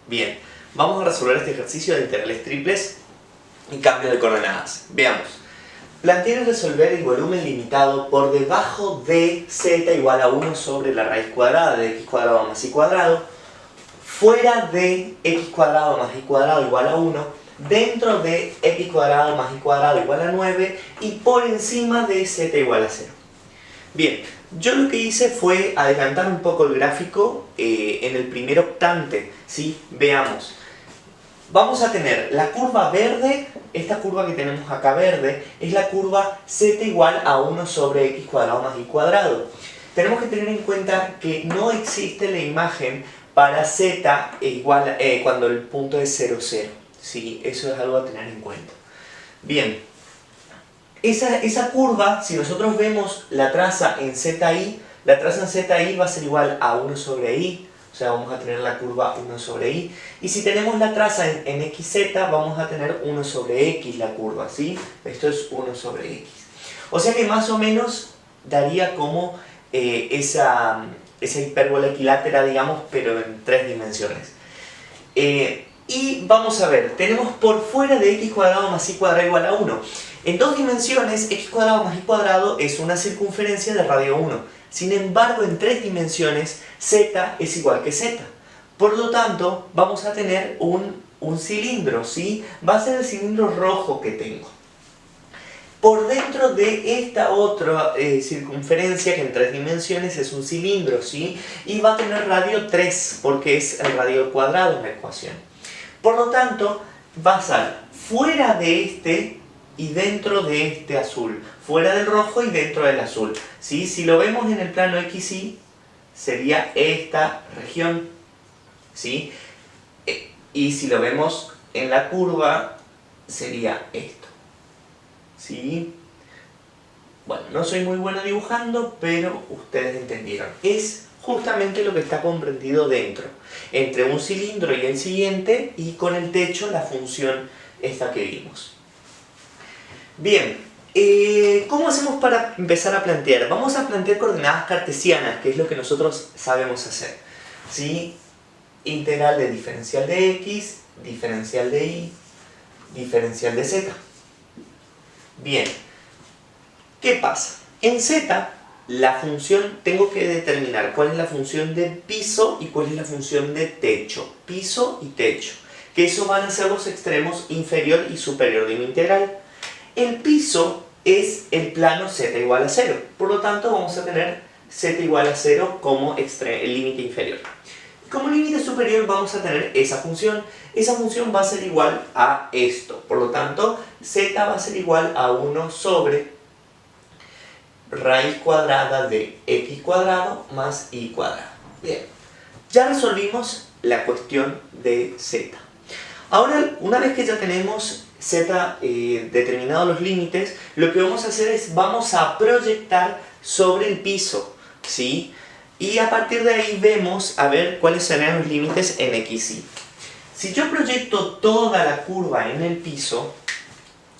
Bien, vamos a resolver este ejercicio de integrales triples y cambio de coordenadas. Veamos. Plantear y resolver el volumen limitado por debajo de z igual a 1 sobre la raíz cuadrada de x cuadrado más y cuadrado, fuera de x cuadrado más y cuadrado igual a 1, dentro de x cuadrado más y cuadrado igual a 9 y por encima de z igual a 0. Bien, yo lo que hice fue adelantar un poco el gráfico en el primer octante, ¿sí? Veamos. Vamos a tener la curva verde, esta curva que tenemos acá verde, es la curva z igual a 1 sobre x cuadrado más y cuadrado. Tenemos que tener en cuenta que no existe la imagen para z igual cuando el punto es 0, 0. ¿Sí? Eso es algo a tener en cuenta. Bien, esa curva, si nosotros vemos la traza en zi, la traza en zi va a ser igual a 1 sobre i, o sea, vamos a tener la curva 1 sobre i. Y si tenemos la traza en xz, vamos a tener 1 sobre x la curva, ¿sí? Esto es 1 sobre x. O sea que más o menos daría como esa hipérbola equilátera, digamos, pero en 3 dimensiones. Y vamos a ver, tenemos por fuera de x cuadrado más y cuadrado igual a 1. En 2 dimensiones, x cuadrado más y cuadrado es una circunferencia de radio 1. Sin embargo, en 3 dimensiones, z es igual que z. Por lo tanto, vamos a tener un cilindro, ¿sí? Va a ser el cilindro rojo que tengo. Por dentro de esta otra circunferencia, que en 3 dimensiones es un cilindro, ¿sí? Y va a tener radio 3, porque es el radio cuadrado en la ecuación. Por lo tanto, va a ser fuera de este y dentro de este azul. Fuera del rojo y dentro del azul. ¿Sí? Si lo vemos en el plano XY, sería esta región. ¿Sí? Y si lo vemos en la curva, sería esto. ¿Sí? Bueno, no soy muy bueno dibujando, pero ustedes entendieron. Es justamente lo que está comprendido dentro, entre un cilindro y el siguiente, y con el techo la función esta que vimos. Bien, ¿cómo hacemos para empezar a plantear? Vamos a plantear coordenadas cartesianas, que es lo que nosotros sabemos hacer. ¿Sí? Integral de diferencial de x, diferencial de y, diferencial de z. Bien, ¿qué pasa? En z, la función, tengo que determinar cuál es la función de piso y cuál es la función de techo. Piso y techo. Que eso van a ser los extremos inferior y superior de mi integral. El piso es el plano z igual a 0. Por lo tanto, vamos a tener z igual a 0 como el límite inferior. Como límite superior vamos a tener esa función. Esa función va a ser igual a esto. Por lo tanto, z va a ser igual a 1 sobre raíz cuadrada de x cuadrado más y cuadrado. Bien, ya resolvimos la cuestión de z. Ahora, una vez que ya tenemos z determinados los límites, lo que vamos a hacer es, vamos a proyectar sobre el piso, ¿sí? Y a partir de ahí vemos a ver cuáles serán los límites en xy. Si yo proyecto toda la curva en el piso,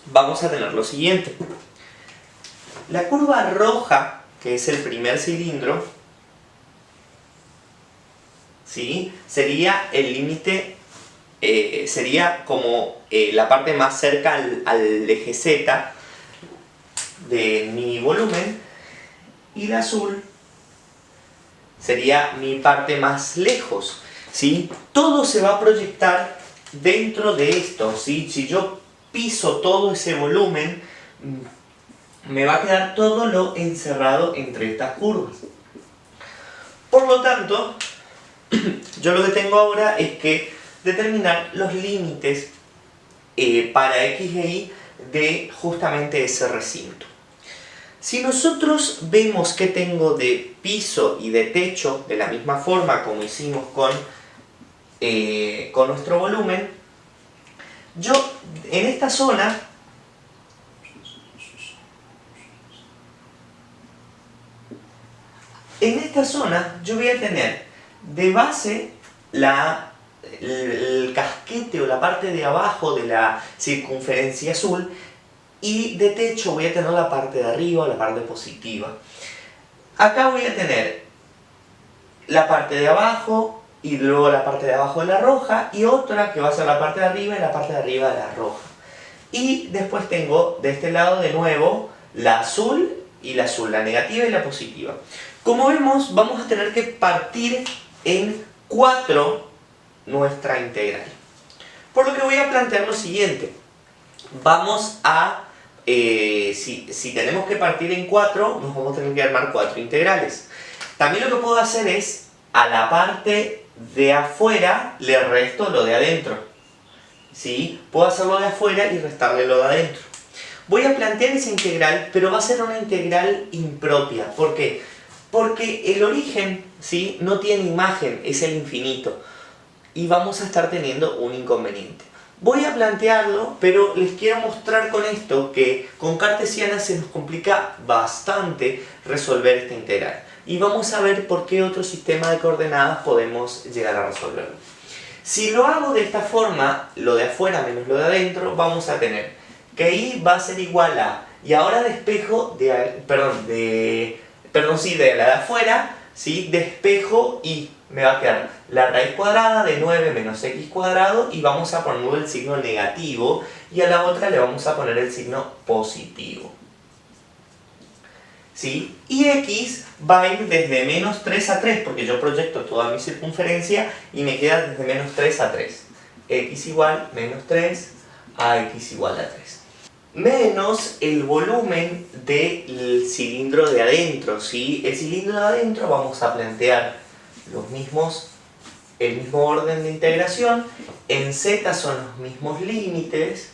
vamos a tener lo siguiente. La curva roja, que es el primer cilindro, ¿sí? Sería el límite, sería como la parte más cerca al eje z de mi volumen, y la azul sería mi parte más lejos, ¿sí? Todo se va a proyectar dentro de esto, ¿sí? Si yo piso todo ese volumen, me va a quedar todo lo encerrado entre estas curvas. Por lo tanto, yo lo que tengo ahora es que determinar los límites para x e y de justamente ese recinto. Si nosotros vemos que tengo de piso y de techo de la misma forma como hicimos con nuestro volumen, yo en esta zona yo voy a tener de base el casquete o la parte de abajo de la circunferencia azul, y de techo voy a tener la parte de arriba, la parte positiva. Acá voy a tener la parte de abajo y luego la parte de abajo de la roja, y otra que va a ser la parte de arriba y la parte de arriba de la roja. Y después tengo de este lado de nuevo la azul y la azul, la negativa y la positiva. Como vemos, vamos a tener que partir en 4 nuestra integral. Por lo que voy a plantear lo siguiente. Vamos a, si tenemos que partir en 4, nos vamos a tener que armar 4 integrales. También lo que puedo hacer es, a la parte de afuera le resto lo de adentro. ¿Sí? Puedo hacerlo de afuera y restarle lo de adentro. Voy a plantear esa integral, pero va a ser una integral impropia. ¿Por qué? Porque el origen, ¿sí?, no tiene imagen, es el infinito. Y vamos a estar teniendo un inconveniente. Voy a plantearlo, pero les quiero mostrar con esto que con cartesiana se nos complica bastante resolver esta integral. Y vamos a ver por qué otro sistema de coordenadas podemos llegar a resolverlo. Si lo hago de esta forma, lo de afuera menos lo de adentro, vamos a tener que i va a ser igual a, y ahora despejo de la de afuera, ¿sí?, despejo y me va a quedar la raíz cuadrada de 9 menos x cuadrado, y vamos a ponerle el signo negativo, y a la otra le vamos a poner el signo positivo. ¿Sí? Y x va a ir desde menos 3 a 3, porque yo proyecto toda mi circunferencia y me queda desde menos 3 a 3. X igual menos 3 a x igual a 3. Menos el volumen del cilindro de adentro, ¿sí? El cilindro de adentro vamos a plantear el mismo orden de integración. En z son los mismos límites.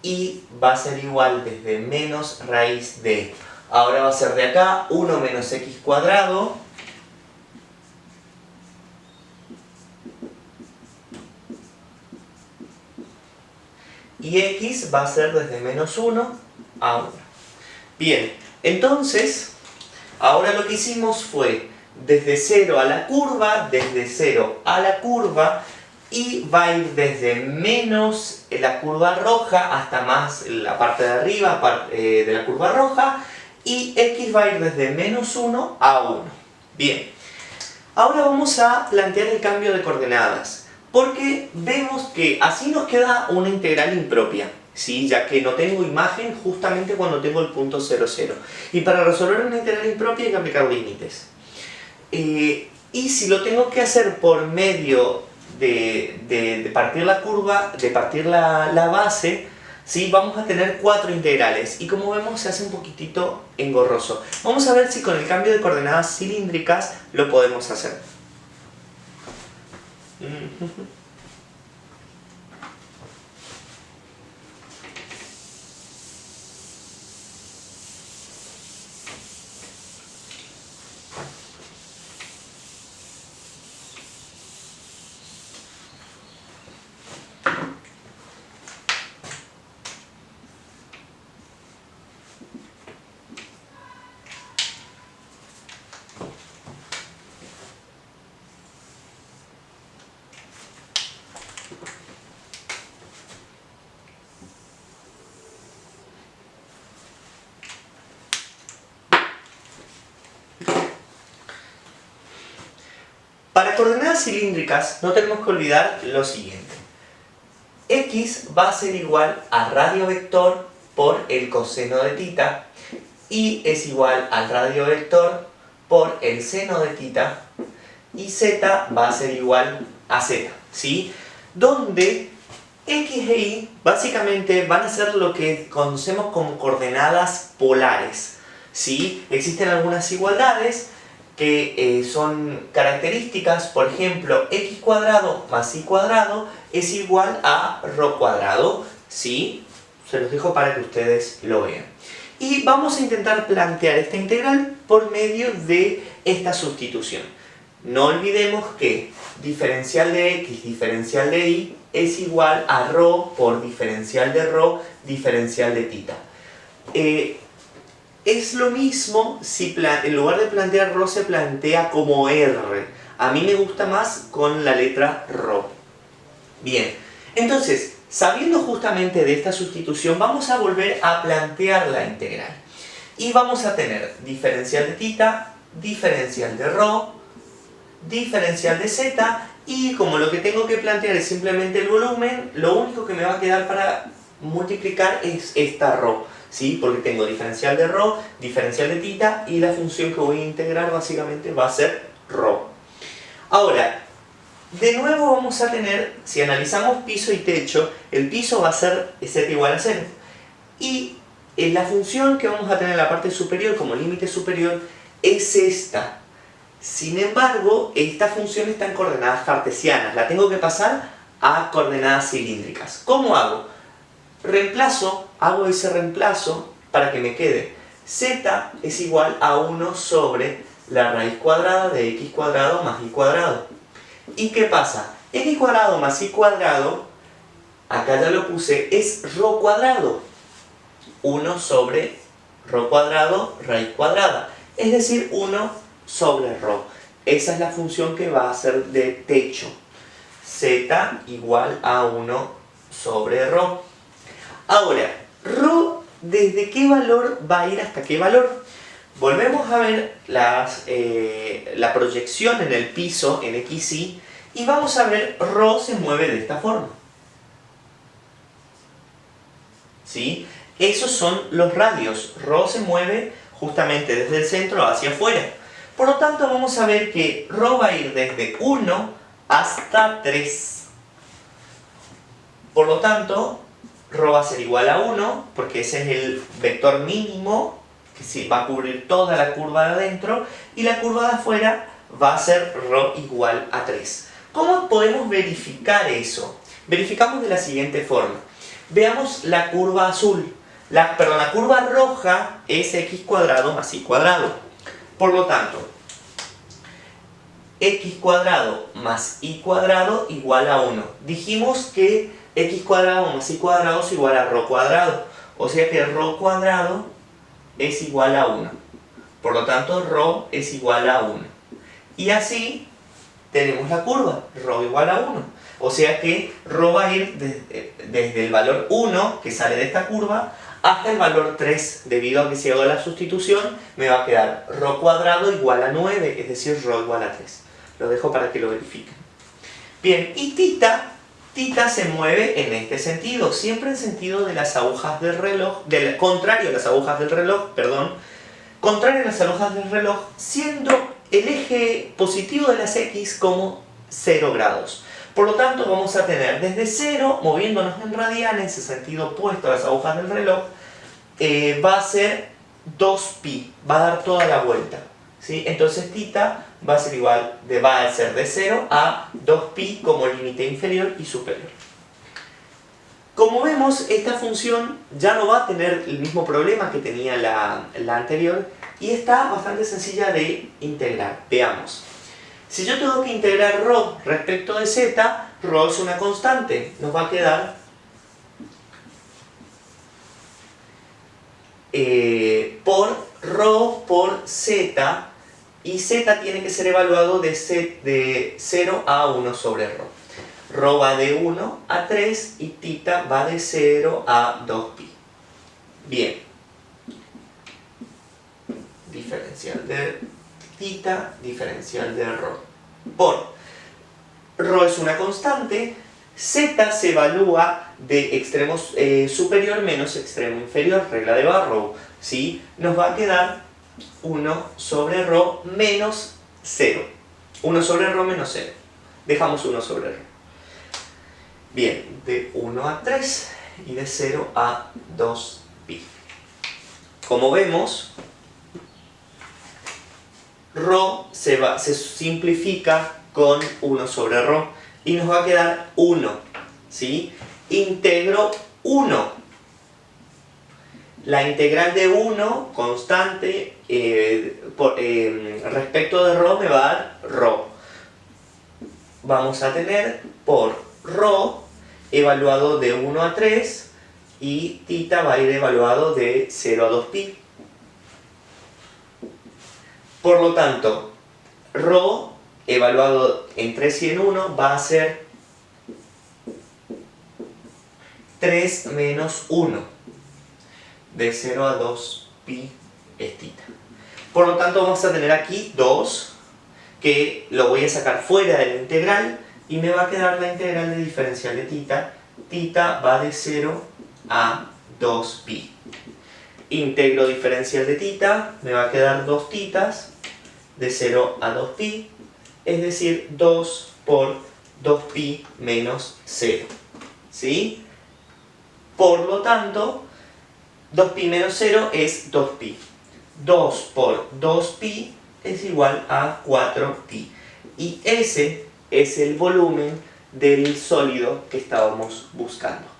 Y va a ser igual desde menos raíz de, ahora va a ser de acá, 1 menos x cuadrado, y x va a ser desde menos 1 a 1. Bien, entonces, ahora lo que hicimos fue desde 0 a la curva, desde 0 a la curva, y va a ir desde menos la curva roja hasta más la parte de arriba de la curva roja, y x va a ir desde menos 1 a 1. Bien, ahora vamos a plantear el cambio de coordenadas, porque vemos que así nos queda una integral impropia, ¿sí?, ya que no tengo imagen justamente cuando tengo el punto 0, 0. Y para resolver una integral impropia hay que aplicar límites. Y si lo tengo que hacer por medio de partir la curva, de partir la base, ¿sí?, vamos a tener 4 integrales. Y como vemos se hace un poquitito engorroso. Vamos a ver si con el cambio de coordenadas cilíndricas lo podemos hacer. Para coordenadas cilíndricas no tenemos que olvidar lo siguiente. X va a ser igual a radio vector por el coseno de tita, y es igual al radio vector por el seno de tita, y z va a ser igual a z, ¿sí? Donde x e y básicamente van a ser lo que conocemos como coordenadas polares, ¿sí? Existen algunas igualdades que son características, por ejemplo, x cuadrado más y cuadrado es igual a ρ cuadrado, ¿sí? Se los dejo para que ustedes lo vean. Y vamos a intentar plantear esta integral por medio de esta sustitución. No olvidemos que diferencial de x, diferencial de y, es igual a ρ por diferencial de ρ, diferencial de tita. Es lo mismo si en lugar de plantear ρ se plantea como r. A mí me gusta más con la letra ρ. Bien, entonces, sabiendo justamente de esta sustitución, vamos a volver a plantear la integral. Y vamos a tener diferencial de tita, diferencial de rho, diferencial de z, y como lo que tengo que plantear es simplemente el volumen, lo único que me va a quedar para multiplicar es esta rho, ¿sí? Porque tengo diferencial de rho, diferencial de tita, y la función que voy a integrar básicamente va a ser rho. Ahora, de nuevo vamos a tener, si analizamos piso y techo, el piso va a ser z igual a 0. Y la función que vamos a tener en la parte superior como límite superior es esta. Sin embargo, esta función está en coordenadas cartesianas. La tengo que pasar a coordenadas cilíndricas. ¿Cómo hago? Hago ese reemplazo para que me quede z es igual a 1 sobre la raíz cuadrada de x cuadrado más y cuadrado. ¿Y qué pasa? X cuadrado más y cuadrado, acá ya lo puse, es rho cuadrado. 1 sobre rho cuadrado raíz cuadrada. Es decir, 1 sobre rho. Esa es la función que va a ser de techo. Z igual a 1 sobre rho. Ahora, rho, ¿desde qué valor va a ir hasta qué valor? Volvemos a ver la proyección en el piso, en XY, y vamos a ver, rho se mueve de esta forma. ¿Sí? Esos son los radios. Rho se mueve justamente desde el centro hacia afuera. Por lo tanto, vamos a ver que rho va a ir desde 1 hasta 3. Por lo tanto, rho va a ser igual a 1, porque ese es el vector mínimo que sí, va a cubrir toda la curva de adentro, y la curva de afuera va a ser rho igual a 3. ¿Cómo podemos verificar eso? Verificamos de la siguiente forma. Veamos la curva azul. La curva roja es x cuadrado más y cuadrado. Por lo tanto, x cuadrado más y cuadrado igual a 1. Dijimos que x cuadrado más y cuadrado es igual a rho cuadrado. O sea que rho cuadrado es igual a 1. Por lo tanto, rho es igual a 1. Y así tenemos la curva, rho igual a 1. O sea que rho va a ir desde el valor 1, que sale de esta curva, hasta el valor 3. Debido a que si hago la sustitución, me va a quedar rho cuadrado igual a 9, es decir, rho igual a 3. Lo dejo para que lo verifiquen. Bien, y tita se mueve en este sentido, siempre en sentido de las agujas del reloj, contrario a las agujas del reloj, contrario a las agujas del reloj, siendo el eje positivo de las X como 0 grados. Por lo tanto, vamos a tener desde 0, moviéndonos en radianes, en sentido opuesto a las agujas del reloj, va a ser 2pi, va a dar toda la vuelta, ¿sí? Entonces tita va a ser igual, va a ser de 0 a 2pi como límite inferior y superior. Como vemos, esta función ya no va a tener el mismo problema que tenía la anterior, y está bastante sencilla de integrar. Veamos. Si yo tengo que integrar rho respecto de z, rho es una constante. Nos va a quedar por rho por z, y z tiene que ser evaluado de 0 a 1 sobre rho. Rho va de 1 a 3 y tita va de 0 a 2pi. Bien. Diferencial de tita, diferencial de rho. Por rho es una constante, z se evalúa de extremo superior menos extremo inferior, regla de Barrow, ¿sí? Nos va a quedar 1 sobre rho menos 0. 1 sobre rho menos 0. Dejamos 1 sobre rho. Bien, de 1 a 3 y de 0 a 2pi. Como vemos, rho se simplifica con 1 sobre rho y nos va a quedar 1, ¿sí? Integro 1. La integral de 1, constante, respecto de rho me va a dar rho. Vamos a tener por rho evaluado de 1 a 3 y tita va a ir evaluado de 0 a 2pi. Por lo tanto, rho evaluado en 3 y en 1 va a ser 3 menos 1, de 0 a 2pi es θ. Por lo tanto vamos a tener aquí 2, que lo voy a sacar fuera de la integral, y me va a quedar la integral de diferencial de θ. θ va de 0 a 2pi. Integro diferencial de θ, me va a quedar 2 θ de 0 a 2pi, es decir, 2 por 2pi menos 0. ¿Sí? Por lo tanto, 2pi menos 0 es 2pi. 2 por 2pi es igual a 4pi. Y ese es el volumen del sólido que estábamos buscando.